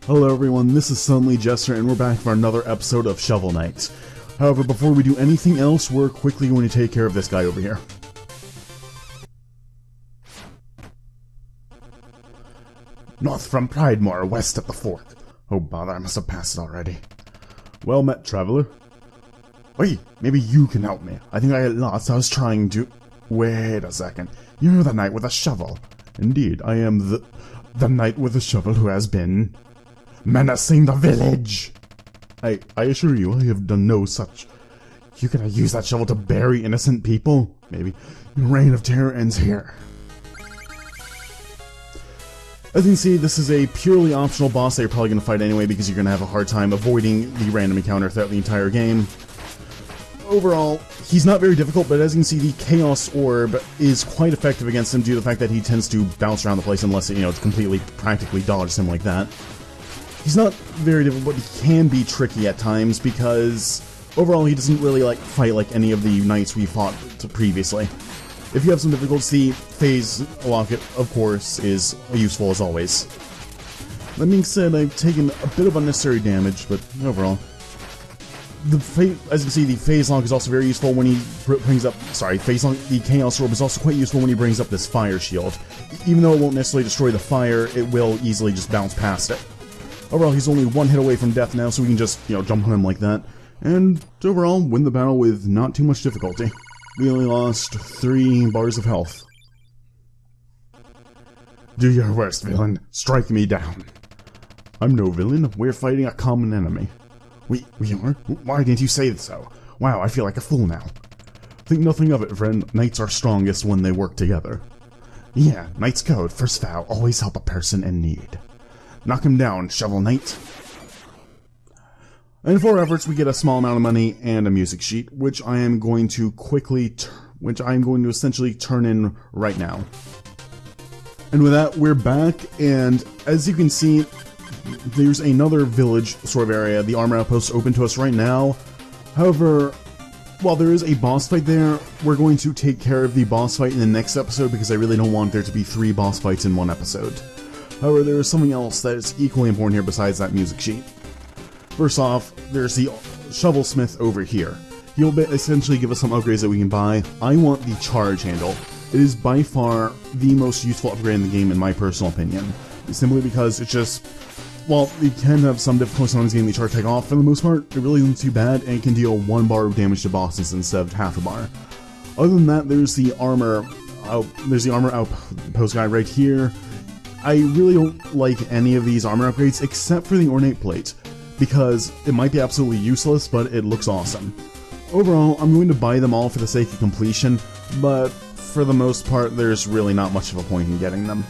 Hello everyone, this is Suddenly Jester, and we're back for another episode of Shovel Knight. However, before we do anything else, we're quickly going to take care of this guy over here. North from Pridemore, west at the fork. Oh bother, I must have passed it already. Well met, traveler. Wait, maybe you can help me. I think I got lost. I was trying to... Wait a second. You're the knight with a shovel. Indeed, I am the knight with a shovel who has been... menacing the village! I assure you, I have done no such... You gonna use that shovel to bury innocent people? Maybe. Your reign of terror ends here. As you can see, this is a purely optional boss that you're probably gonna fight anyway because you're gonna have a hard time avoiding the random encounter throughout the entire game. Overall, he's not very difficult, but as you can see, the Chaos Orb is quite effective against him due to the fact that he tends to bounce around the place unless, you know, it's completely, practically dodges him like that. He's not very difficult, but he can be tricky at times because overall he doesn't really fight like any of the knights we fought previously. If you have some difficulty, Phase Locket, of course, is useful as always. That being said, I've taken a bit of unnecessary damage, but overall. As you can see, the Phase Lock is also very useful when he brings up... Sorry, Phase Lock, the Chaos Orb is also quite useful when he brings up this Fire Shield. Even though it won't necessarily destroy the fire, it will easily just bounce past it. Overall, he's only one hit away from death now, so we can just, you know, jump on him like that. And overall, win the battle with not too much difficulty. We only lost 3 bars of health. Do your worst, villain. Strike me down. I'm no villain. We're fighting a common enemy. We are? Why didn't you say so? Wow, I feel like a fool now. Think nothing of it, friend. Knights are strongest when they work together. Yeah, Knight's code. First vow, always help a person in need. Knock him down, Shovel Knight. And for our efforts, we get a small amount of money and a music sheet, which I am going to essentially turn in right now. And with that, we're back, and as you can see, there's another village sort of area, the armor outpost, open to us right now. However, while there is a boss fight there, we're going to take care of the boss fight in the next episode because I really don't want there to be 3 boss fights in one episode. However, there is something else that is equally important here besides that music sheet. First off, there's the Shovelsmith over here. He'll essentially give us some upgrades that we can buy. I want the charge handle. It is by far the most useful upgrade in the game in my personal opinion. Simply because it's just... While you can have some difficulty sometimes getting the charge tag off, for the most part, it really isn't too bad, and it can deal 1 bar of damage to bosses instead of half a bar. Other than that, there's the armor outpost guy right here. I really don't like any of these armor upgrades except for the ornate plate, because it might be absolutely useless, but it looks awesome. Overall, I'm going to buy them all for the sake of completion, but for the most part, there's really not much of a point in getting them.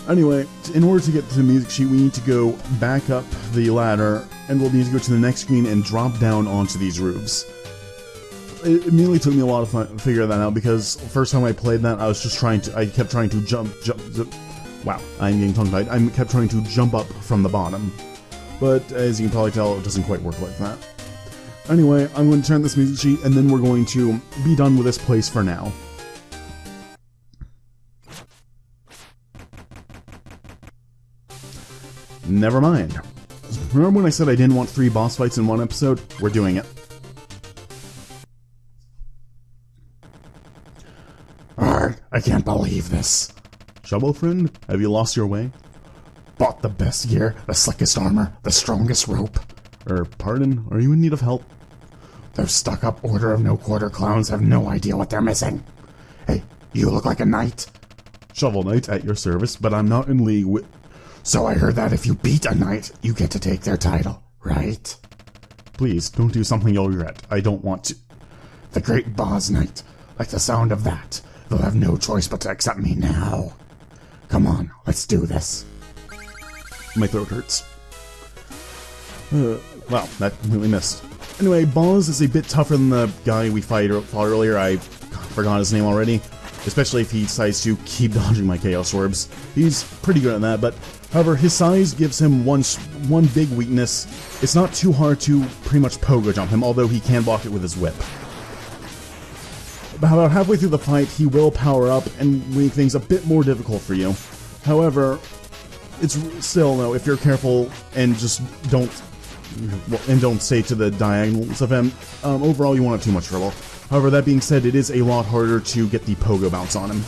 Anyway, in order to get to the music sheet, we need to go back up the ladder, and we'll need to go to the next screen and drop down onto these roofs. It immediately took me a lot of fun to figure that out, because the first time I played that, I kept trying to jump, wow, I'm getting tongue-tied. I kept trying to jump up from the bottom. But, as you can probably tell, it doesn't quite work like that. Anyway, I'm going to turn this music sheet, and then we're going to be done with this place for now. Never mind. Remember when I said I didn't want 3 boss fights in one episode? We're doing it. Arrgh, I can't believe this. Shovel friend, have you lost your way? Bought the best gear, the slickest armor, the strongest rope. Pardon? Are you in need of help? Those stuck-up Order of No Quarter clowns have no idea what they're missing. Hey, you look like a knight. Shovel Knight at your service, but I'm not in league with... So I heard that if you beat a knight, you get to take their title, right? Please, don't do something you'll regret. I don't want to. The Great Boss Knight. Like the sound of that. They'll have no choice but to accept me now. Come on, let's do this. My throat hurts. Wow, that completely missed. Anyway, Boz is a bit tougher than the guy we fought earlier. I forgot his name already. Especially if he decides to keep dodging my Chaos Orbs. He's pretty good at that, but however, his size gives him one big weakness. It's not too hard to pretty much pogo jump him, although he can block it with his whip. About halfway through the fight, he will power up and make things a bit more difficult for you. However, it's still, though, if you're careful and just don't stay to the diagonals of him, overall you won't have too much trouble. However, that being said, it is a lot harder to get the pogo bounce on him.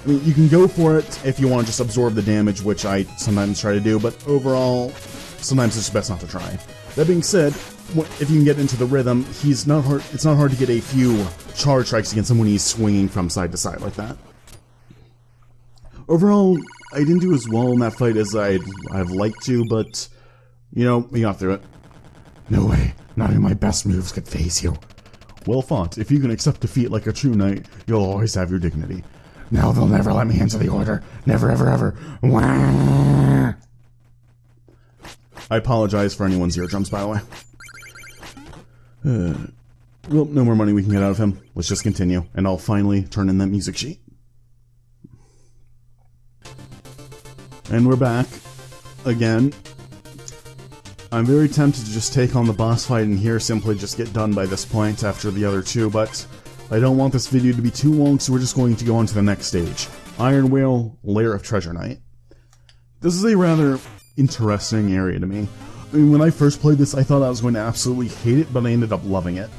I mean, you can go for it if you want to just absorb the damage, which I sometimes try to do, but overall, sometimes it's best not to try. That being said, if you can get into the rhythm, it's not hard to get a few charge strikes against him when he's swinging from side to side like that. Overall, I didn't do as well in that fight as I've liked to, but, you know, we got through it. No way, not even my best moves could faze you. Well fought. If you can accept defeat like a true knight, you'll always have your dignity. Now they'll never let me into the order. Never, ever, ever. Wah! I apologize for anyone's eardrums, by the way. Well, no more money we can get out of him. Let's just continue, and I'll finally turn in that music sheet. And we're back. Again. I'm very tempted to just take on the boss fight in here, simply just get done by this point after the other two, but I don't want this video to be too long, so we're just going to go on to the next stage. Iron Whale, Lair of Treasure Knight. This is a rather interesting area to me. I mean, when I first played this, I thought I was going to absolutely hate it, but I ended up loving it.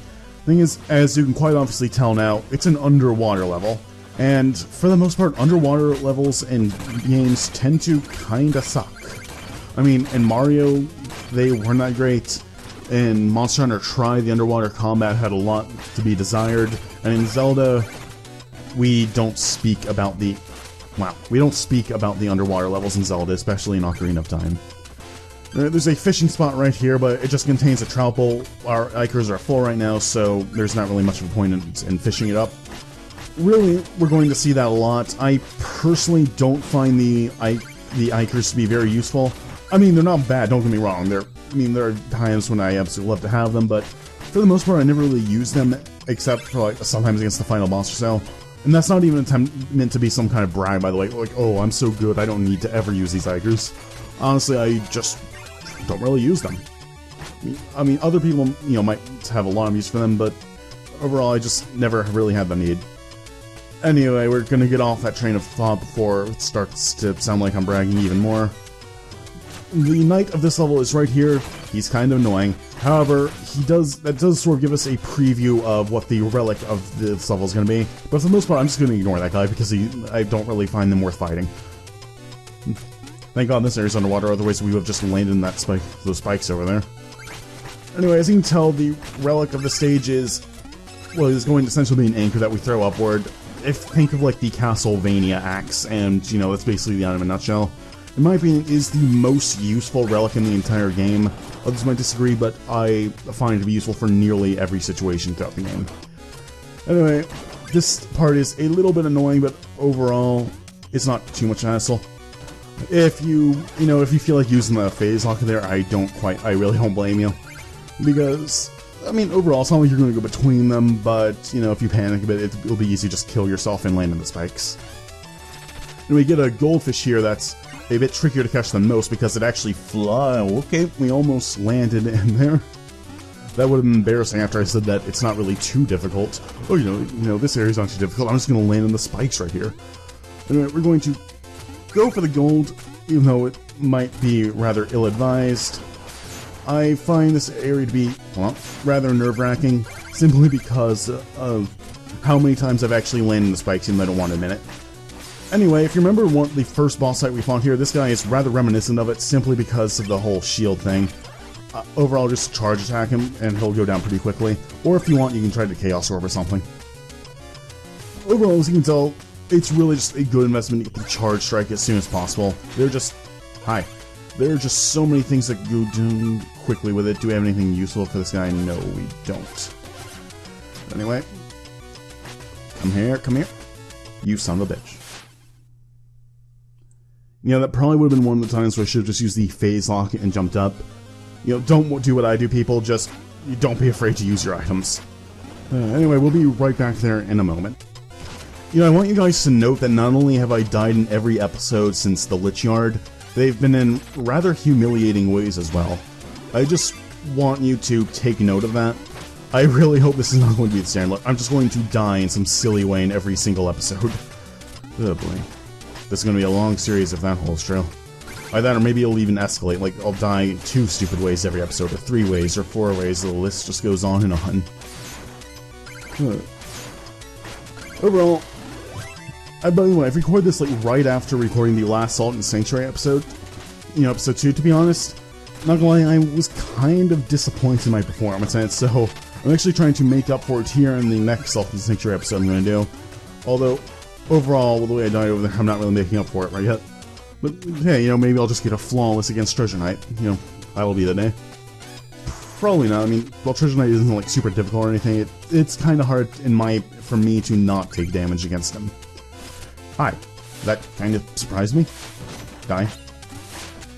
Thing is, as you can quite obviously tell now, it's an underwater level. And for the most part, underwater levels in games tend to kinda suck. I mean, in Mario, they weren't that great. In Monster Hunter Tri, the underwater combat had a lot to be desired. And in Zelda, we don't speak about the underwater levels in Zelda, especially in Ocarina of Time. There's a fishing spot right here, but it just contains a trout bowl. Our Ikers are full right now, so there's not really much of a point in fishing it up. Really, we're going to see that a lot. I personally don't find the Ikers to be very useful. I mean, they're not bad, don't get me wrong. There are times when I absolutely love to have them, but for the most part, I never really use them, except for, like, sometimes against the final boss or so. And that's not even meant to be some kind of brag, by the way. Like, oh, I'm so good, I don't need to ever use these Ikers. Honestly, I just don't really use them. I mean, other people, you know, might have a lot of use for them, but overall, I just never really had the need. Anyway, we're gonna get off that train of thought before it starts to sound like I'm bragging even more. The knight of this level is right here. He's kind of annoying. However, that does sort of give us a preview of what the relic of this level is going to be. But for the most part, I'm just going to ignore that guy because I don't really find them worth fighting. Thank God this area's underwater, otherwise we would have just landed in those spikes over there. Anyway, as you can tell, the relic of the stage is going to essentially be an anchor that we throw upward. Think of like the Castlevania axe, and you know, that's basically the item in a nutshell. In my opinion, is the most useful relic in the entire game. Others might disagree, but I find it to be useful for nearly every situation throughout the game. Anyway, this part is a little bit annoying, but overall, it's not too much hassle. If you feel like using the phase lock there, I really don't blame you. Because, I mean, overall, it's not like you're going to go between them, but, you know, if you panic a bit, it'll be easy to just kill yourself and land in the spikes. And we get a goldfish here that's a bit trickier to catch than most because it actually flies. Okay, we almost landed in there. That would have been embarrassing after I said that it's not really too difficult. Oh, you know, this area's not too difficult. I'm just going to land in the spikes right here. Anyway, we're going to go for the gold, even though it might be rather ill-advised. I find this area to be, well, rather nerve-wracking, simply because of how many times I've actually landed in the spikes even though I don't want to admit it. Anyway, if you remember the first boss fight we fought here, this guy is rather reminiscent of it simply because of the whole shield thing. Overall, just charge attack him and he'll go down pretty quickly. Or if you want, you can try the Chaos Orb or something. Overall, as you can tell, it's really just a good investment to get the charge strike as soon as possible. There are just so many things that go down quickly with it. Do we have anything useful for this guy? No, we don't. Anyway, come here. You son of a bitch. You know, that probably would have been one of the times where I should have just used the phase lock and jumped up. You know, don't do what I do, people. Just don't be afraid to use your items. Anyway, we'll be right back there in a moment. You know, I want you guys to note that not only have I died in every episode since the Lich Yard, they've been in rather humiliating ways as well. I just want you to take note of that. I really hope this is not going to be the standard. I'm just going to die in some silly way in every single episode. Oh boy. This is going to be a long series if that holds true. Either that or maybe it'll even escalate, like I'll die 2 stupid ways every episode, or 3 ways, or 4 ways, the list just goes on and on. Overall, by the way, I've recorded this like right after recording the last Salt and Sanctuary episode, episode 2, to be honest. Not gonna lie, I was kind of disappointed in my performance in it, so I'm actually trying to make up for it here in the next Salt and Sanctuary episode I'm gonna do. Although, overall, with the way I died over there, I'm not really making up for it right yet. But, hey, maybe I'll just get a flawless against Treasure Knight. That'll be the day. Probably not. I mean, while Treasure Knight isn't, like, super difficult or anything, it's kind of hard for me to not take damage against him. Hi. That kind of surprised me. Die.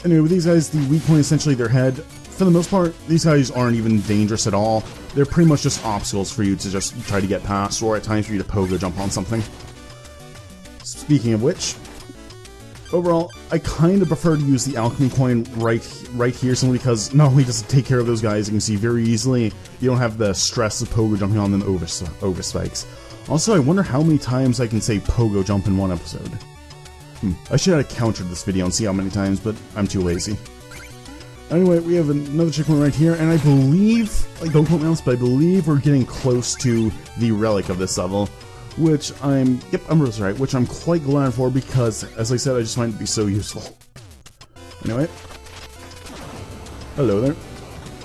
Anyway, with these guys, the weak point is essentially their head. For the most part, these guys aren't even dangerous at all. They're pretty much just obstacles for you to just try to get past, or at times for you to pogo jump on something. Speaking of which, overall, I kind of prefer to use the alchemy coin right here, simply because not only does it take care of those guys, you can see very easily, you don't have the stress of pogo jumping on them over spikes. Also, I wonder how many times I can say pogo jump in one episode. I should have countered this video and see how many times, but I'm too lazy. Anyway, we have another checkpoint right here, and I believe, like, don't quote me on this, but I believe we're getting close to the relic of this level, which I'm really right, which I'm quite glad for because, as I said, I just find it to be so useful. Anyway. Hello there.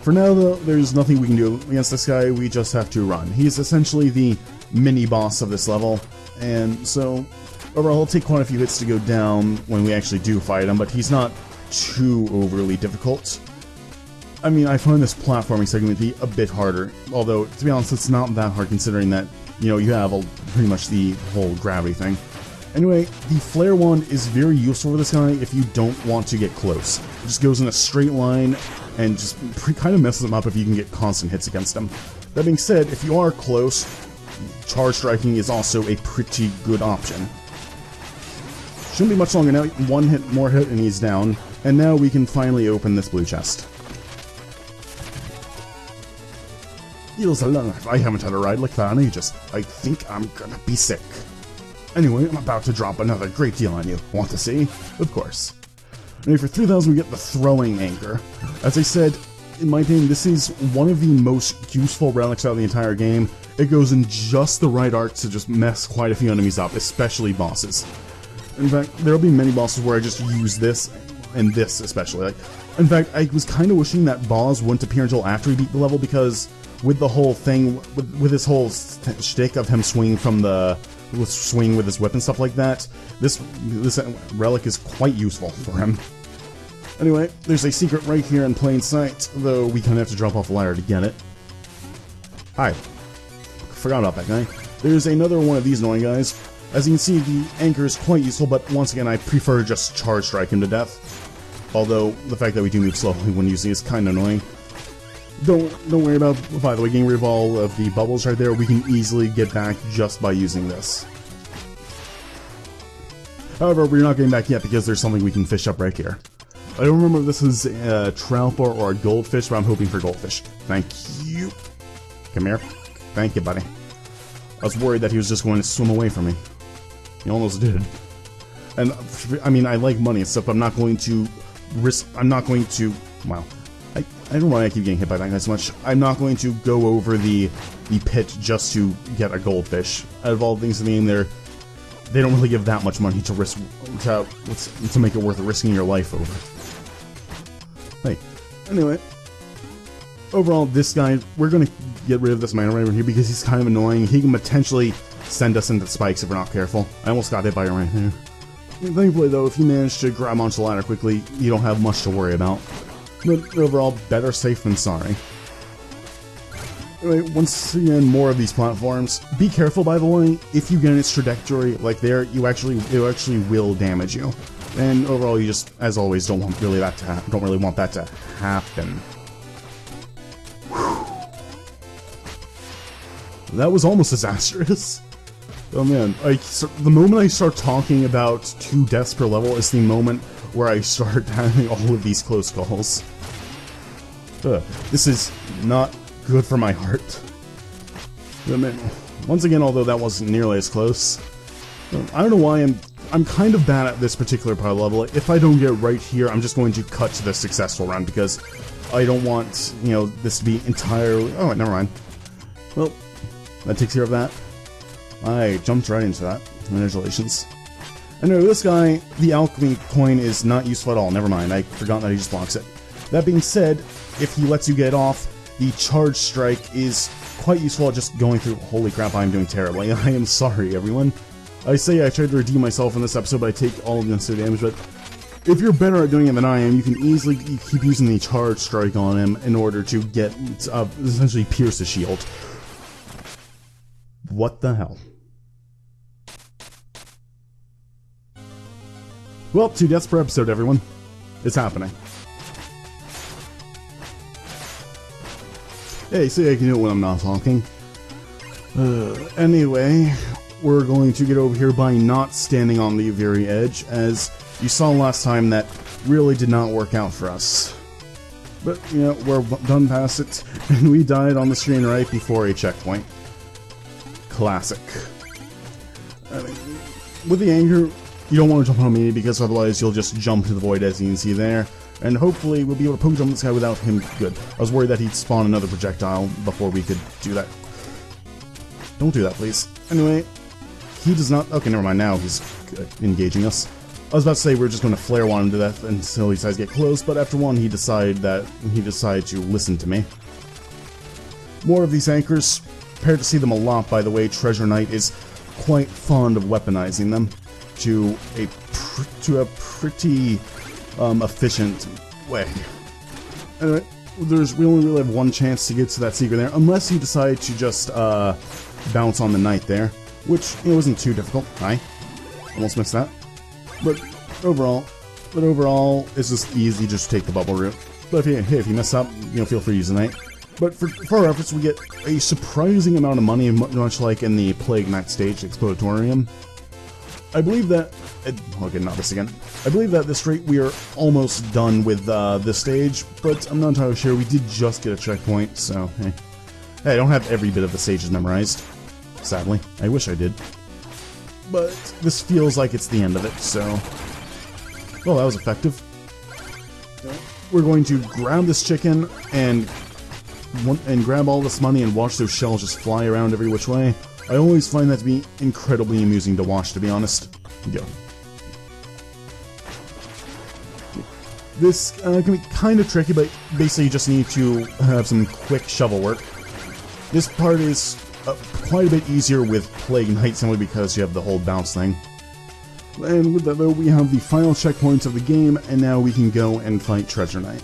For now, though, there's nothing we can do against this guy, we just have to run. He's essentially the mini-boss of this level, and so, overall, it'll take quite a few hits to go down when we actually do fight him, but he's not too overly difficult. I mean, I find this platforming segment to be a bit harder, although, to be honest, it's not that hard considering that, you have pretty much the whole gravity thing. Anyway, the Flare Wand is very useful for this guy if you don't want to get close. It just goes in a straight line and just kind of messes him up if you can get constant hits against him. That being said, if you are close, charge striking is also a pretty good option. Shouldn't be much longer now, one more hit and he's down, and now we can finally open this blue chest. Feels alive. I haven't had a ride like that in ages. I think I'm gonna be sick. Anyway, I'm about to drop another great deal on you. Want to see? Of course. Anyway, for 3,000 we get the throwing anchor. As I said, in my opinion, this is one of the most useful relics out of the entire game. It goes in just the right arc to just mess quite a few enemies up, especially bosses. In fact, there'll be many bosses where I just use this, and this especially. In fact, I was kind of wishing that boss wouldn't appear until after we beat the level, because with the whole thing, with this whole shtick of him swinging swing with his whip and stuff like that, this relic is quite useful for him. Anyway, there's a secret right here in plain sight, though we kind of have to drop off a ladder to get it. Hi. Forgot about that guy. There's another one of these annoying guys. As you can see, the anchor is quite useful, but once again, I prefer to just charge strike him to death. Although, the fact that we do move slowly when using it is kind of annoying. Don't worry about, by the way, getting rid of all of the bubbles right there. We can easily get back just by using this. However, we're not getting back yet because there's something we can fish up right here. I don't remember if this is a trout bar or a goldfish, but I'm hoping for goldfish. Thank you. Come here. Thank you, buddy. I was worried that he was just going to swim away from me. He almost did. And, I mean, I like money and stuff, but I'm not going to risk... Wow. I don't know why I keep getting hit by that guy so much. I'm not going to go over the pit just to get a goldfish. Out of all things in the game, they don't really give that much money to risk to make it worth risking your life over. Hey, anyway, overall, this guy, we're gonna get rid of this man right over here because he's kind of annoying. He can potentially send us into spikes if we're not careful. I almost got hit by him right here. Thankfully, though, if you manage to grab onto the ladder quickly, you don't have much to worry about. But overall, better safe than sorry. Anyway, once again, more of these platforms. Be careful, by the way, if you get in its trajectory like there, it actually will damage you. And overall, you just, as always, don't really want that to happen. Whew. That was almost disastrous. Oh man, the moment I start talking about 2 deaths per level is the moment where I start having all of these close calls. This is not good for my heart. But man, once again, although that wasn't nearly as close, I don't know why I'm kind of bad at this particular part of the level. If I don't get right here, I'm just going to cut to the successful run, because I don't want, you know, this to be entirely... Oh, wait, never mind. Well, that takes care of that. I jumped right into that. Congratulations. Anyway, this guy, the alchemy coin is not useful at all. Never mind, I forgot that he just blocks it. That being said, if he lets you get off, the charge strike is quite useful at just going through... Holy crap, I'm doing terribly. I am sorry, everyone. I say I tried to redeem myself in this episode, but I take all of the necessary damage, but if you're better at doing it than I am, you can easily keep using the charge strike on him in order to get, essentially pierce the shield. What the hell? Well, 2 deaths per episode, everyone. It's happening. Hey, see, I can do it when I'm not talking. Anyway, we're going to get over here by not standing on the very edge, as you saw last time that really did not work out for us. But, you know, we're done past it, and we died on the screen right before a checkpoint. Classic. I mean, with the anchor, you don't want to jump on me, because otherwise you'll just jump to the void, as you can see there. And hopefully we'll be able to poke jump this guy without him. Good. I was worried that he'd spawn another projectile before we could do that. Don't do that, please. Anyway, he does not... Okay, never mind. Now he's engaging us. I was about to say we're just going to flare one to death until he decides to get close, but after one he decided to listen to me. More of these anchors. Prepare to see them a lot, by the way. Treasure Knight is quite fond of weaponizing them to a pretty efficient way. Anyway, we only really have one chance to get to that secret there, unless you decide to just bounce on the knight there, which it wasn't too difficult. Hi, almost missed that. But overall, it's just easy. Just take the bubble route. But if you mess up, you know, feel free to use the knight. But for our efforts, we get a surprising amount of money, much like in the Plague Knight stage, Explodatorium. I believe that... Okay, not this again. I believe that at this rate we are almost done with this stage, but I'm not entirely sure. We did just get a checkpoint, so hey. Hey, I don't have every bit of the stages memorized. Sadly. I wish I did. But this feels like it's the end of it, so... Well, that was effective. We're going to grab this chicken and grab all this money and watch those shells just fly around every which way. I always find that to be incredibly amusing to watch, to be honest. Go. This can be kind of tricky, but basically you just need to have some quick shovel work. This part is quite a bit easier with Plague Knight, simply because you have the whole bounce thing. And with that though, we have the final checkpoints of the game, and now we can go and fight Treasure Knight.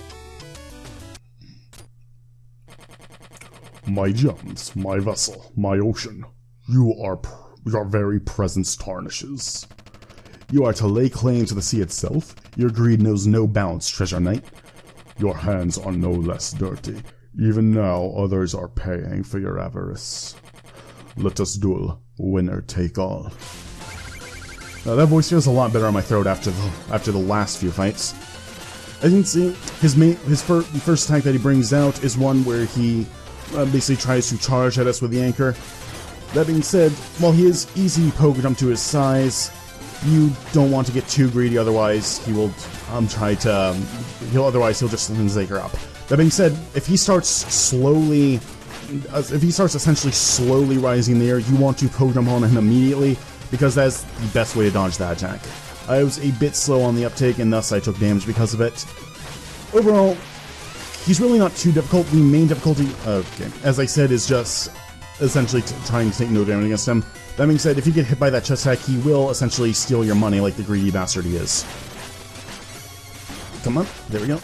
My gems, my vessel, my ocean, your very presence tarnishes. You are to lay claim to the sea itself. Your greed knows no bounds, Treasure Knight. Your hands are no less dirty. Even now, others are paying for your avarice. Let us duel. Winner take all. That voice feels a lot better on my throat after the last few fights. As you can see, the first attack that he brings out is one where he basically tries to charge at us with the anchor. That being said, while he is easy poke jump to his size, you don't want to get too greedy, otherwise he will he'll just Linzaker up. That being said, if he starts essentially slowly rising in the air, you want to poke jump on him immediately, because that's the best way to dodge that attack. I was a bit slow on the uptake, and thus I took damage because of it. Overall, he's really not too difficult. The main difficulty, as I said, is just essentially trying to take no damage against him. That being said, if you get hit by that chest attack, he will essentially steal your money like the greedy bastard he is. Come on, there we go.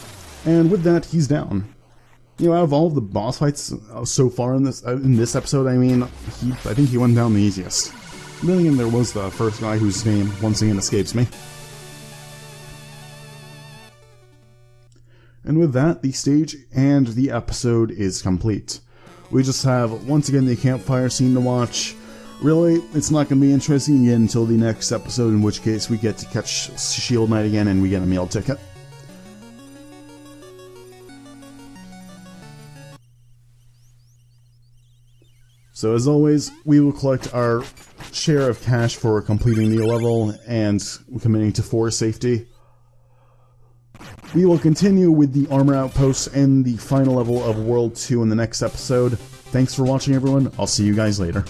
And with that, he's down. You know, out of all of the boss fights so far in this episode, I mean, I think he went down the easiest. Then again, there was the first guy whose name once again escapes me. And with that, the stage and the episode is complete. We just have, once again, the campfire scene to watch. Really, it's not going to be interesting again until the next episode, in which case we get to catch Shield Knight again and we get a meal ticket. So as always, we will collect our share of cash for completing the level and committing to forest safety. We will continue with the armor outposts and the final level of World 2 in the next episode. Thanks for watching, everyone. I'll see you guys later.